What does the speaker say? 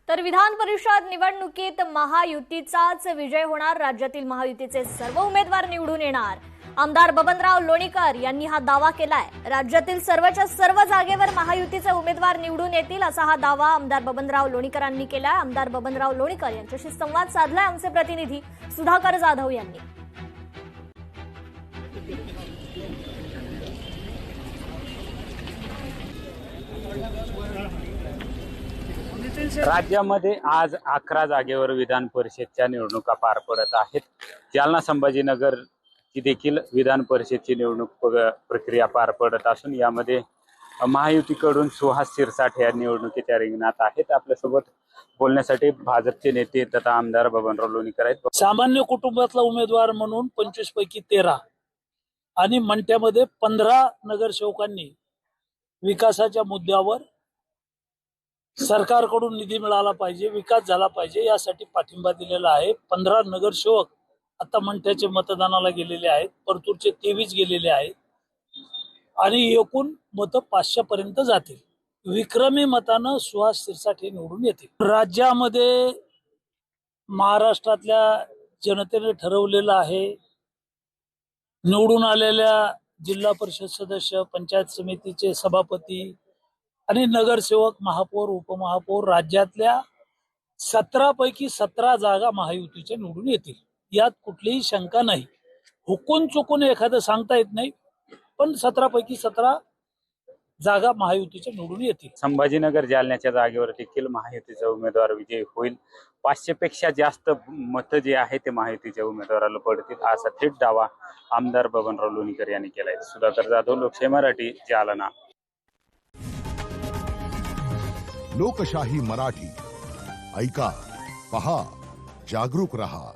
तर विधान परिषद निवडणुकीत महायुतीचाच विजय होणार। राज्यातील महायुतीचे सर्व उमेदवार निवडून येणार। आमदार बबनराव लोणीकर यांनी हा दावा केलाय। राज्यातील सर्वच्या सर्व जागेवर महायुतीचे उमेदवार निवडून येतील असा हा दावा आमदार बबनराव लोणीकरांनी केलाय। आमदार बबनराव लोणीकर यांच्याशी संवाद साधलाय आमचे प्रतिनिधी सुधाकर जाधव यांनी। राज्यामध्ये आज 11 जागेवर विधान परिषदच्या निवडणुका पार पडत आहेत। जालना संभाजीनगर ची देखील विधान परिषदची निवडणूक प्रक्रिया पार पडत असून यामध्ये महायुतीकडून सुहास शिरसाट या निवडणुकीच्या रिंगणात आहेत। आपल्यासोबत बोलण्यासाठी भाजपचे नेते तथा आमदार बबनराव लोणीकर आहेत। सामान्य कुटुंबातला उमेदवार म्हणून 25 पैकी 13 आणि मंठ्यामध्ये 15 नगरसेवकांनी विकासाच्या मुद्द्यावर सरकारकडून निधी मिळाला पाहिजे, विकास झाला पाहिजे यासाठी पाठिंबा दिलेला आहे। 15 नगरसेवक आता मंठ्याचे मतदानाला गेलेले आहेत, परतूरचे 23 गेलेले आहेत आणि एकूण मतं 500 पर्यंत जातील। विक्रमी मतानं सुहास शिरसाट हे निवडून येतील। राज्यामध्ये महाराष्ट्रातल्या जनतेने ठरवलेलं आहे, निवडून आलेल्या जिल्हा परिषद सदस्य, पंचायत समितीचे सभापती आणि नगरसेवक, महापौर, उपमहापौर राज्यातल्या 17 पैकी 17 जागा महायुतीच्या निवडून येतील, यात कुठलीही शंका नाही। हुकून चुकून एखादं सांगता येत नाही, पण 17 पैकी 17 जागा महायुतीच्या निवडून येतील। संभाजीनगर जालन्याच्या जागेवर देखील महायुतीचा उमेदवार विजयी होईल। 500 पेक्षा जास्त मतं जे आहे ते महायुतीच्या उमेदवाराला पडतील असा थेट दावा आमदार बबनराव लोणीकर यांनी केलाय। सुधाकर जाधव, लोकशाही मराठी, जालना। लोकशाही मराठी ऐका, पहा, जागरूक रहा।